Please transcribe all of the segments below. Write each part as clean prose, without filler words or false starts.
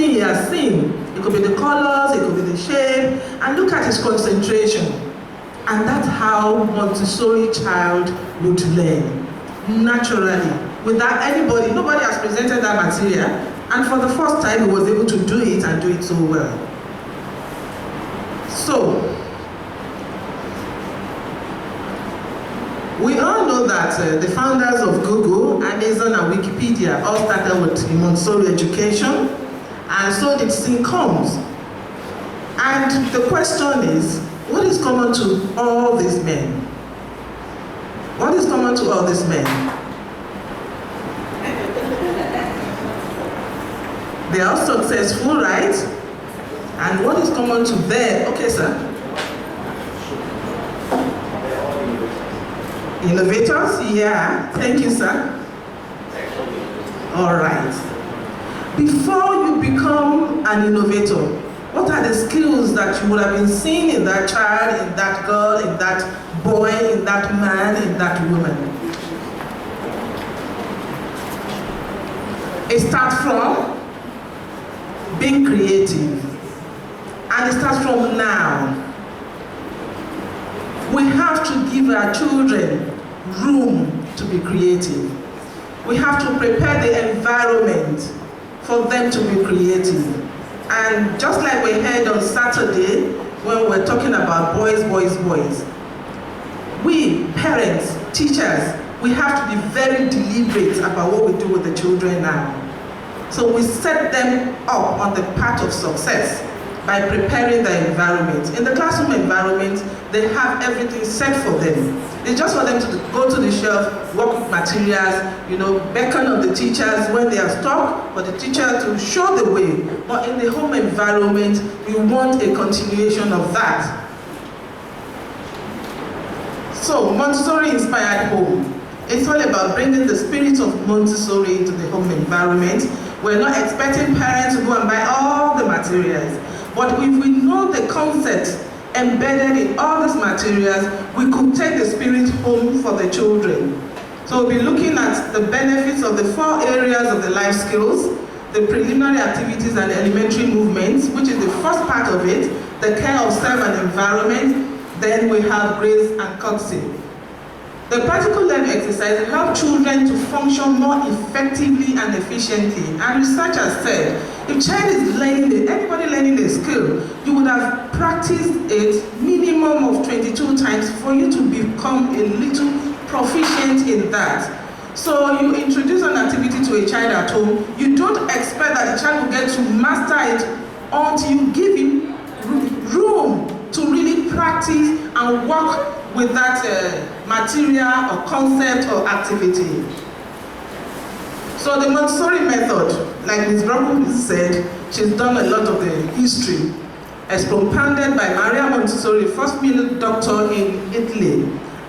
everything he has seen. It could be the colors, it could be the shape, and look at his concentration. And that's how Montessori child would learn, naturally, without anybody. Nobody has presented that material, and for the first time he was able to do it and do it so well. So, we all know that the founders of Google, Amazon, and Wikipedia all started with Montessori education, and so did St. Combs. And the question is, what is common to all these men? What is common to all these men? They are successful, right? And what is common to them? Okay, sir. Innovators? Yeah. Thank you, sir. All right. Before you become an innovator, what are the skills that you would have been seeing in that child, in that girl, in that boy, in that man, in that woman? It starts from being creative. And it starts from now. We have to give our children room to be creative. We have to prepare the environment for them to be creative. And just like we heard on Saturday, when we were talking about boys, boys, boys, we, parents, teachers, we have to be very deliberate about what we do with the children now. So we set them up on the path of success by preparing the environment. In the classroom environment, they have everything set for them. It's just for them to go to the shelf, work with materials, you know, beckon on the teachers when they are stuck, for the teacher to show the way. But in the home environment, we want a continuation of that. So, Montessori-inspired home. It's all about bringing the spirit of Montessori into the home environment. We're not expecting parents to go and buy all the materials. But if we know the concepts embedded in all these materials, we could take the spirit home for the children. So we'll be looking at the benefits of the 4 areas of the life skills, the preliminary activities and elementary movements, which is the first part of it, the care of self and environment, then we have grace and courtesy. The practical learning exercises help children to function more effectively and efficiently. And research has said, if child is learning, anybody learning a skill, you would have practiced it minimum of 22 times for you to become a little proficient in that. So you introduce an activity to a child at home, you don't expect that the child will get to master it until you give him room to really practice and work with that material or concept or activity. So the Montessori method, like Ms. Brockwood said, she's done a lot of the history, as propounded by Maria Montessori, first female doctor in Italy.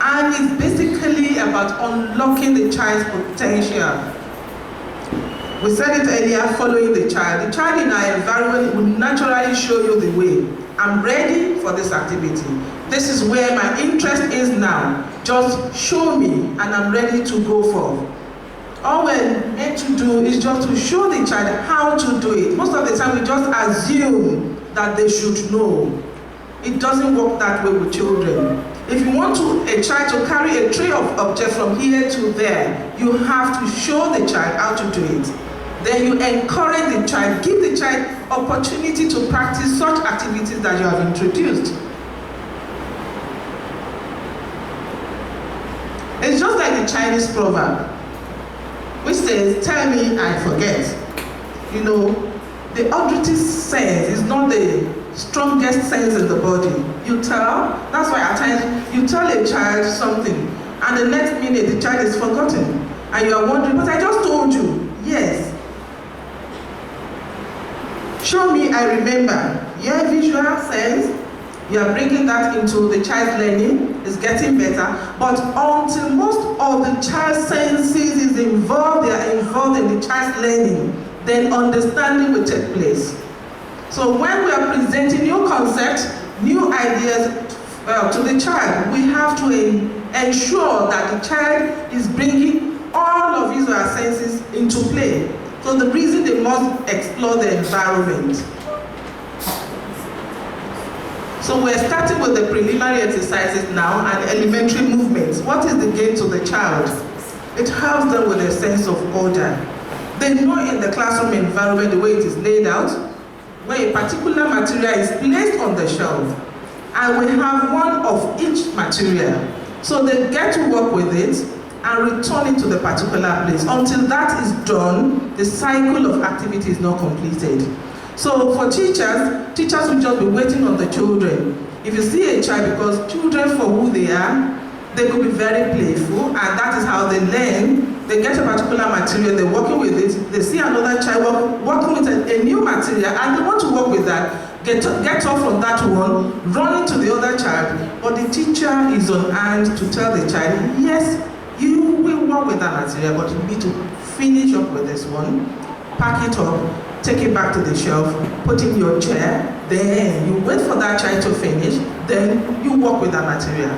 And it's basically about unlocking the child's potential. We said it earlier, following the child. The child in our environment will naturally show you the way. I'm ready for this activity. This is where my interest is now. Just show me and I'm ready to go for. All we're meant to do is just to show the child how to do it. Most of the time we just assume that they should know. It doesn't work that way with children. If you want a child to carry a tray of objects from here to there, you have to show the child how to do it. Then you encourage the child, give the child opportunity to practice such activities that you have introduced. It's just like the Chinese proverb, which says, tell me, I forget. You know, the auditive sense is not the strongest sense in the body. You tell, that's why at times you tell a child something, and the next minute the child is forgotten. And you are wondering, but I just told you. Yes. Show me, I remember. Your visual sense, you are bringing that into the child's learning, it's getting better. But until most of the child's senses is involved, they are involved in the child's learning, then understanding will take place. So when we are presenting new concepts, new ideas to the child, we have to ensure that the child is bringing all of his or her senses into play. So the reason they must explore the environment. So we're starting with the preliminary exercises now and elementary movements. What is the gain to the child? It helps them with a sense of order. They know in the classroom environment the way it is laid out, where a particular material is placed on the shelf, and we have one of each material. So they get to work with it and return it to the particular place. Until that is done, the cycle of activity is not completed. So for teachers will just be waiting on the children. If you see a child, because children for who they are, they could be very playful, and that is how they learn. They get a particular material, they're working with it, they see another child working with a new material, and they want to work with that, get off on that one, run into the other child, but the teacher is on hand to tell the child, yes, you will work with that material, but you need to finish up with this one, pack it up, take it back to the shelf, put in your chair, then you wait for that child to finish, then you work with that material.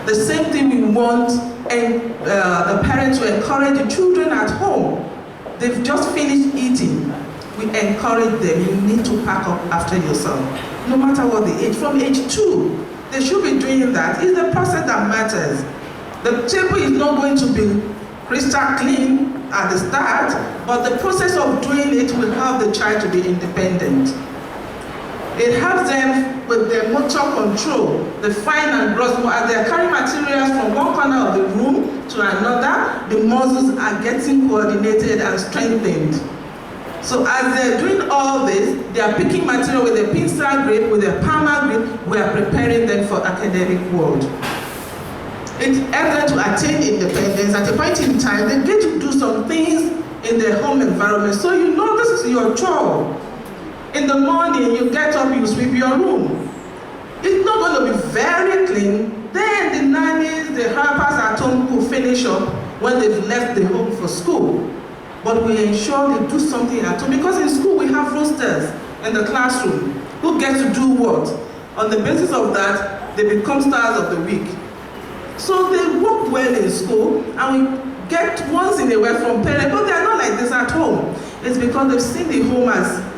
The same thing we want the parents to encourage the children at home. They've just finished eating. We encourage them, you need to pack up after yourself. No matter what the age, from age 2, they should be doing that. It's the process that matters. The table is not going to be crystal clean at the start, but the process of doing it will help the child to be independent. It helps them with their motor control, the fine and gross. As they're carrying materials from one corner of the room to another, the muscles are getting coordinated and strengthened. So as they're doing all this, they are picking material with a pincer grip, with a palmer grip. We are preparing them for academic world. It helps them to attain independence. At a point in time, they get to do some things in their home environment. So you know this is your chore. In the morning, you get up, you sweep your room. It's not going to be very clean. Then the nannies, the helpers at home will finish up when they've left the home for school. But we ensure they do something at home, because in school we have rosters in the classroom. Who gets to do what? On the basis of that, they become stars of the week. So they work well in school, and we get once in a while from parents, but they are not like this at home. It's because they've seen the home as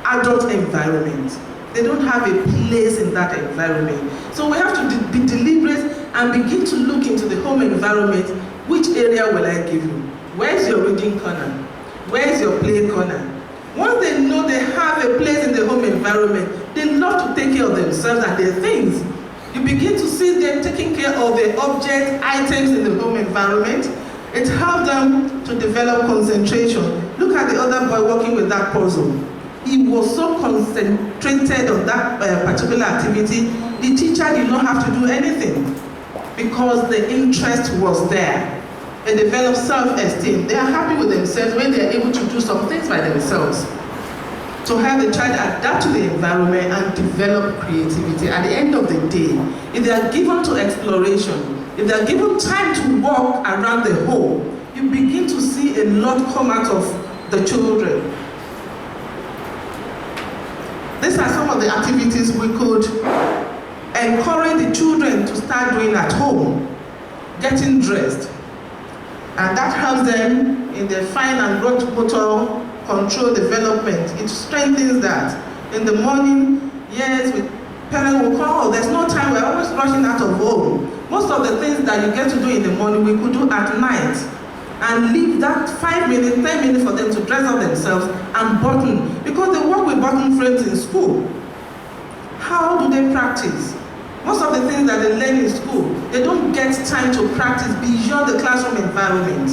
adult environment. They don't have a place in that environment. So we have to be deliberate and begin to look into the home environment. Which area will I give you? Where's your reading corner? Where's your play corner? Once they know they have a place in the home environment, they love to take care of themselves and their things. You begin to see them taking care of the objects, items in the home environment. It helps them to develop concentration. Look at the other boy working with that puzzle. He was so concentrated on that particular activity, the teacher did not have to do anything because the interest was there. They develop self-esteem. They are happy with themselves when they are able to do some things by themselves. To help the child adapt to the environment and develop creativity. At the end of the day, if they are given to exploration, if they are given time to walk around the home, you begin to see a lot come out of the children. These are some of the activities we could encourage the children to start doing at home. Getting dressed. And that helps them in their fine and gross motor control development. It strengthens that. In the morning, yes, parents will call, there's no time, we're always rushing out of home. Most of the things that you get to do in the morning, we could do at night. And leave that 5 minutes, 10 minutes for them to dress up themselves and button. Because they work with button frames in school. How do they practice? Most of the things that they learn in school, they don't get time to practice beyond the classroom environment.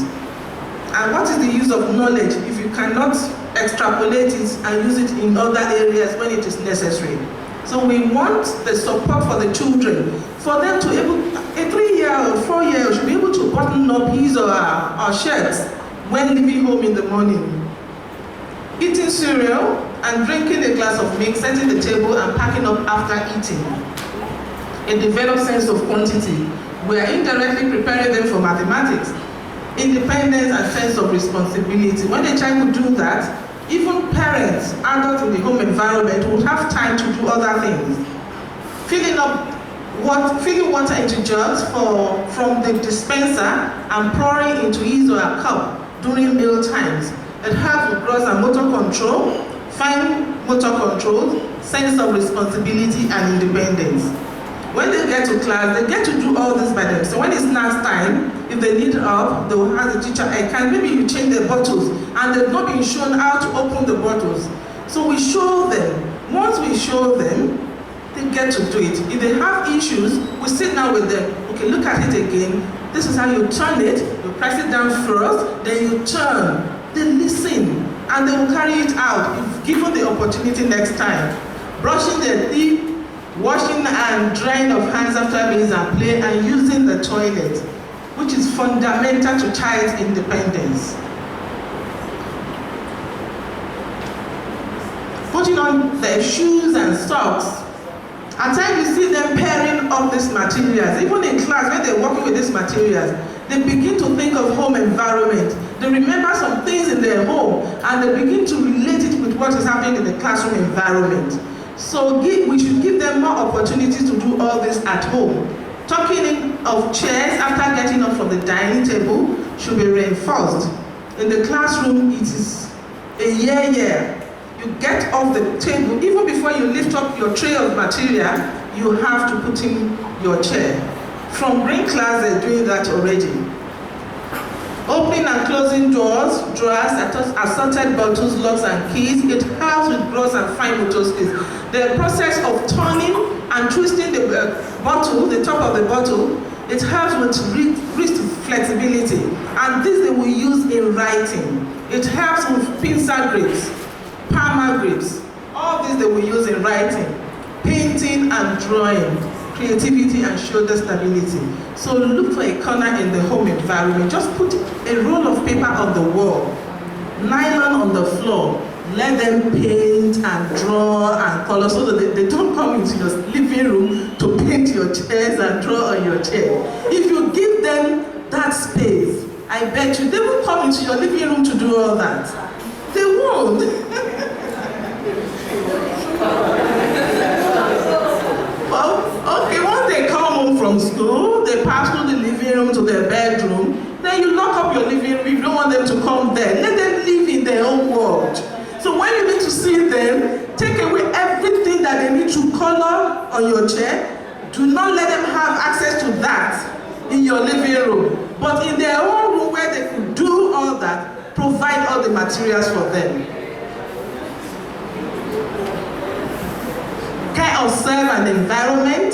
And what is the use of knowledge if you cannot extrapolate it and use it in other areas when it is necessary? So we want the support for the children, for them to able, a 3-year-old, 4-year-old should be able to button up his or her shirts when leaving home in the morning. Eating cereal and drinking a glass of milk, setting the table and packing up after eating. A developed sense of quantity. We are indirectly preparing them for mathematics. Independence and sense of responsibility. When a child could do that, even parents, adults in the home environment would have time to do other things. Filling water into jugs from the dispenser and pouring into his or her cup during meal times. It helps with gross and motor control, fine motor control, sense of responsibility and independence. When they get to class, they get to do all this by themselves. So when it's snacks time, if they need help, they will ask the teacher, can maybe you change the bottles, and they've not been shown how to open the bottles. So we show them. Once we show them, they get to do it. If they have issues, we sit down with them. Okay, look at it again. This is how you turn it. You press it down first, then you turn. They listen, and they will carry it out if given the opportunity next time. Brushing their teeth, washing and drying of hands after meals and play, and using the toilet, which is fundamental to child's independence. Putting on their shoes and socks. At times you see them pairing up these materials. Even in class, when they're working with these materials, they begin to think of home environment. They remember some things in their home, and they begin to relate it with what is happening in the classroom environment. So we should give them more opportunities to do all this at home. Talking of chairs after getting up from the dining table should be reinforced. In the classroom, it is a year. You get off the table, even before you lift up your tray of material, you have to put in your chair. From green class, they're doing that already. Opening and closing drawers, assorted bottles, locks and keys. It helps with gross and fine motor skills. The process of turning and twisting the bottle, the top of the bottle, it helps with wrist flexibility. And this they will use in writing. It helps with pincer grips, palmar grips. All these they will use in writing, painting and drawing, creativity and shoulder stability. So look for a corner in the home environment. Just put a roll of paper on the wall, nylon on the floor. Let them paint and draw and color so that they don't come into your living room to paint your chairs and draw on your chair. If you give them that space, I bet you they will come into your living room to do all that. They won't. Well, okay, once they come home from school, they pass through the living room to their bedroom, then you lock up your living room. You don't want them to come there. Let them live in their own world. So when you need to see them, take away everything that they need to color on your chair. Do not let them have access to that in your living room. But in their own room where they could do all that, provide all the materials for them. Care of self and environment.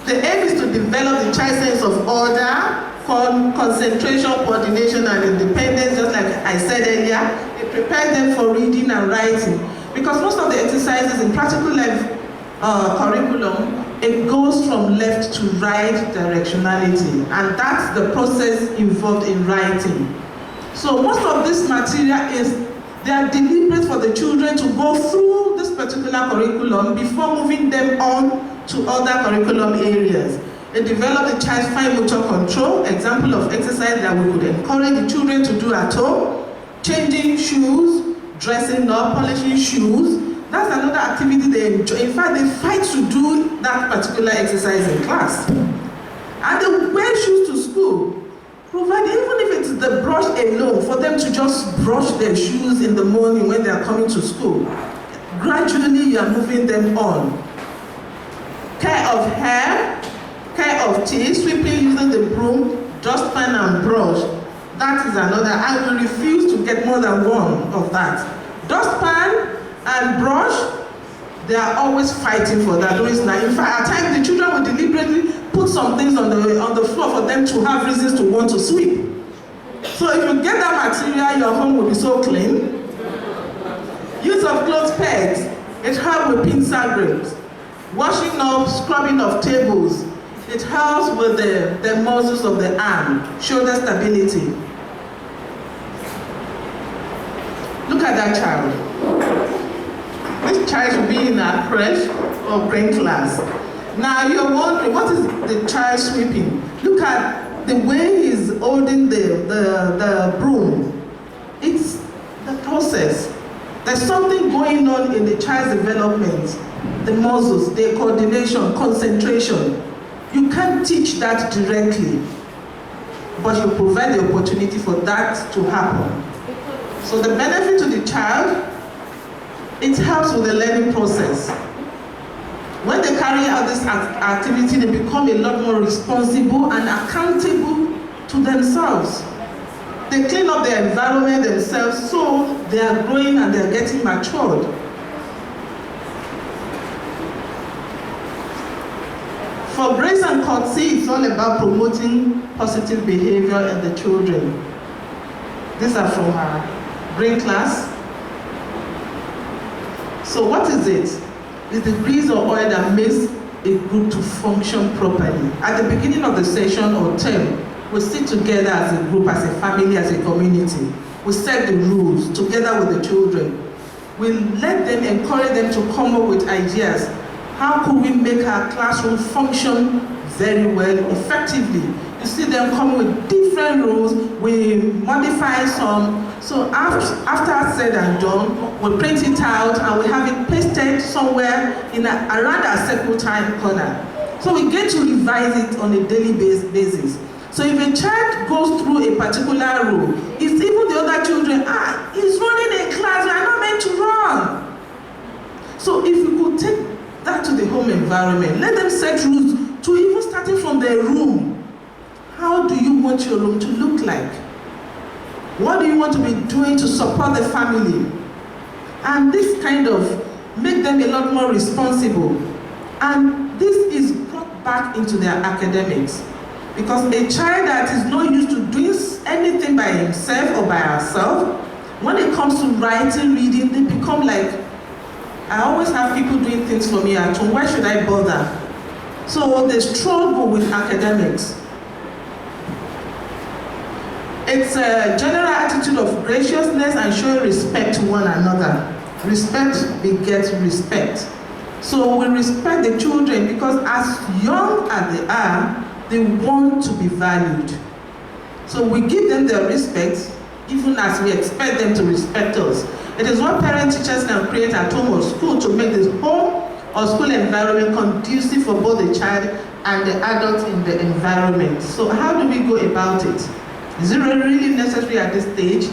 The aim is to develop the child's sense of order, concentration, coordination, and independence, just like I said earlier. It prepares them for reading and writing. Because most of the exercises in practical life curriculum, it goes from left to right directionality. And that's the process involved in writing. So most of this material they are deliberate for the children to go through this particular curriculum before moving them on to other curriculum areas. They develop the child's fine motor control, example of exercise that we could encourage the children to do at home, changing shoes, dressing up, polishing shoes. That's another activity they enjoy. In fact, they fight to do that particular exercise in class. And they wear shoes to school. Provide, even if it's the brush alone, for them to just brush their shoes in the morning when they are coming to school. Gradually, you are moving them on. Care of hair, care of teeth, sweeping using the broom, dustpan and brush. That is another. I will refuse to get more than one of that. Dustpan and brush, they are always fighting for that. In fact, at times the children will deliberately put some things on the floor for them to have reasons to want to sweep. So if you get that material, your home will be so clean. Use of clothes pegs, it helps with pincer grips. Washing up, scrubbing of tables, it helps with the muscles of the arm, shoulder stability. Look at that child. This child should be in a creche or brain class. Now you're wondering, what is the child sweeping? Look at the way he's holding the broom. It's the process. There's something going on in the child's development. The muscles, their coordination, concentration. You can't teach that directly, but you provide the opportunity for that to happen. So the benefit to the child, it helps with the learning process. When they carry out this activity, they become a lot more responsible and accountable to themselves. They clean up their environment themselves, so they are growing and they are getting matured. For Grace and Courtesy, it's all about promoting positive behavior in the children. These are from our brain class. So what is it? It's the grease or oil that makes a group to function properly. At the beginning of the session or term, we sit together as a group, as a family, as a community. We set the rules together with the children. We let them, encourage them to come up with ideas. How could we make our classroom function very well, effectively? You see them come with different rules, we modify some. So after said and done, we print it out and we have it pasted somewhere around our circle time corner. So we get to revise it on a daily basis. So if a child goes through a particular rule, it's even the other children, he's running a class, we are not meant to run. So if we could take that to the home environment, let them set rules to even starting from their room. How do you want your room to look like? What do you want to be doing to support the family? And this kind of make them a lot more responsible. And this is brought back into their academics. Because a child that is not used to doing anything by himself or by herself, when it comes to writing, reading, they become like, I always have people doing things for me at home, why should I bother? So they struggle with academics. It's a general attitude of graciousness and showing respect to one another. Respect begets respect. So we respect the children because as young as they are, they want to be valued. So we give them their respect, even as we expect them to respect us. It is what parent teachers can create at home or school to make this home or school environment conducive for both the child and the adult in the environment. So how do we go about it? Is it really necessary at this stage?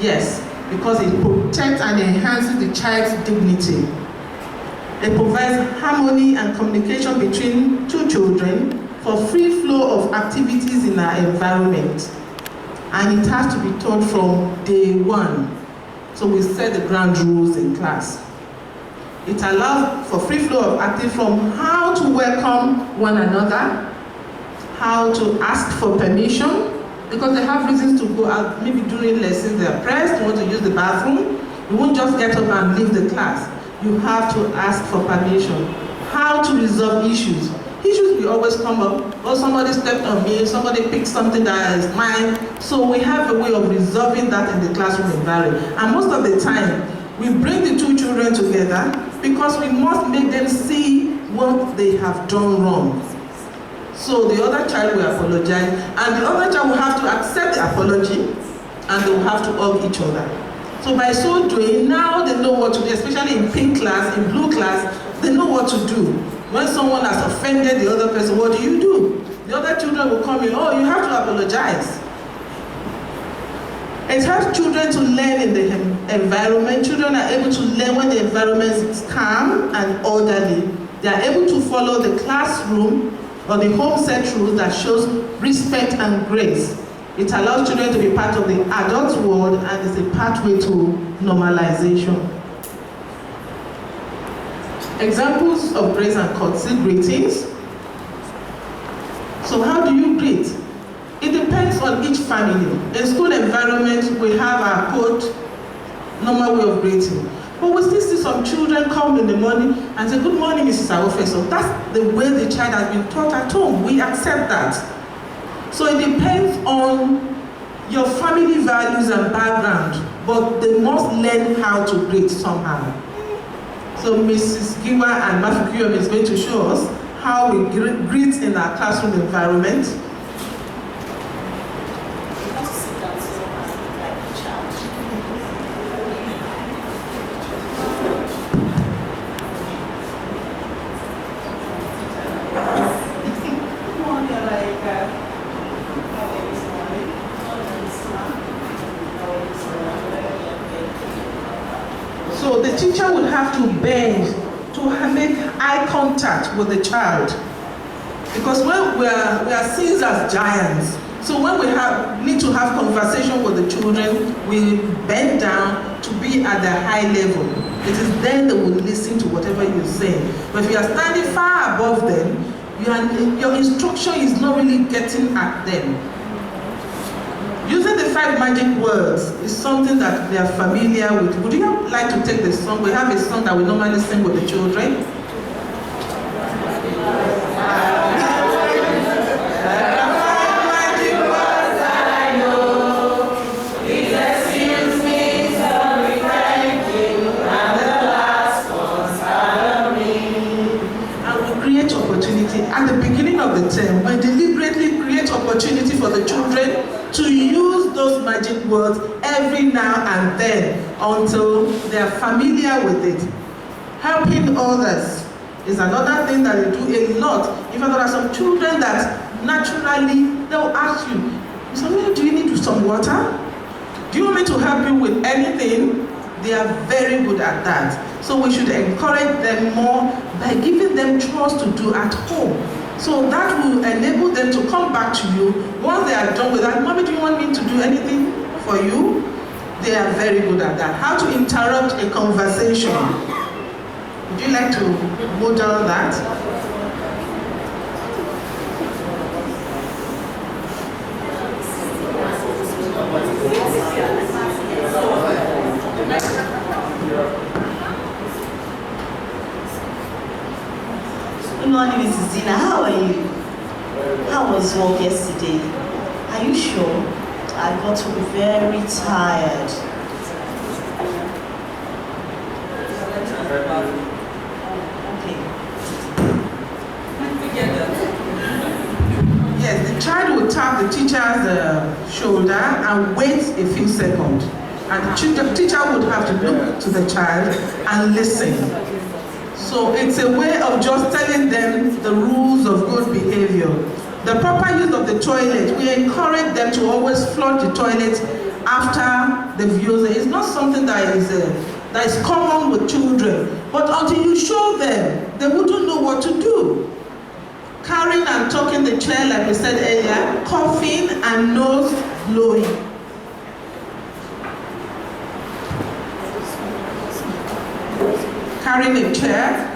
Yes, because it protects and enhances the child's dignity. It provides harmony and communication between two children for free flow of activities in our environment. And it has to be taught from day one. So we set the ground rules in class. It allows for free flow of activity from how to welcome one another, how to ask for permission, because they have reasons to go out, maybe during lessons they're pressed, want to use the bathroom. You won't just get up and leave the class. You have to ask for permission. How to resolve issues. Issues will always come up. Or somebody stepped on me, somebody picked something that is mine. So we have a way of resolving that in the classroom environment. And most of the time, we bring the two children together because we must make them see what they have done wrong. So the other child will apologize, and the other child will have to accept the apology, and they will have to hug each other. So by so doing, now they know what to do, especially in pink class, in blue class, they know what to do. When someone has offended the other person, what do? The other children will come in, oh, you have to apologize. It helps children to learn in the environment. Children are able to learn when the environment is calm and orderly. They are able to follow the classroom or the home set rules that shows respect and grace. It allows children to be part of the adult world and is a pathway to normalization. Examples of grace and courtesy greetings. So how do you greet? It depends on each family. In school environment, we have our code, normal way of greeting. But we still see some children come in the morning and say, good morning, Mrs. Awofeso. That's the way the child has been taught at home. We accept that. So it depends on your family values and background, but they must learn how to greet somehow. So Mrs. Giwa and Mafikuyom is going to show us how we greet in our classroom environment. have to bend to make eye contact with the child. Because when we are seen as giants, so when we need to have conversation with the children, we bend down to be at the high level. It is then they will listen to whatever you're saying. But if you are standing far above them, your instruction is not really getting at them. Using the 5 magic words is something that they are familiar with. Would you like to take the song? We have a song that we normally sing with the children. At the beginning of the term, we deliberately create opportunity for the children to use those magic words every now and then until they are familiar with it. Helping others is another thing that they do a lot. In fact, there are some children that naturally, they'll ask you, so do you need some water? Do you want me to help you with anything? They are very good at that. So we should encourage them more by giving them chores to do at home. So that will enable them to come back to you once they are done with that. Mommy, do you want me to do anything for you? They are very good at that. How to interrupt a conversation. Would you like to model that? Good morning, Mrs. Zina. How are you? How was work yesterday? Are you sure? I got very tired. Okay. Yes, the child will tap the teacher's shoulder and wait a few seconds. And the teacher would have to look to the child and listen. So it's a way of just telling them the rules of good behavior. The proper use of the toilet, we encourage them to always flush the toilet after the use. It's not something that is common with children, but until you show them, they wouldn't know what to do. Carrying and tucking the chair, like we said earlier, coughing and nose blowing. Carrying a chair.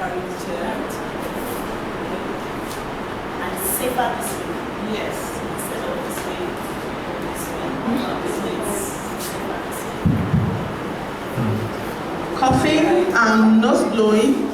And safer this way. Yes. Instead of this way. Coughing and nose blowing.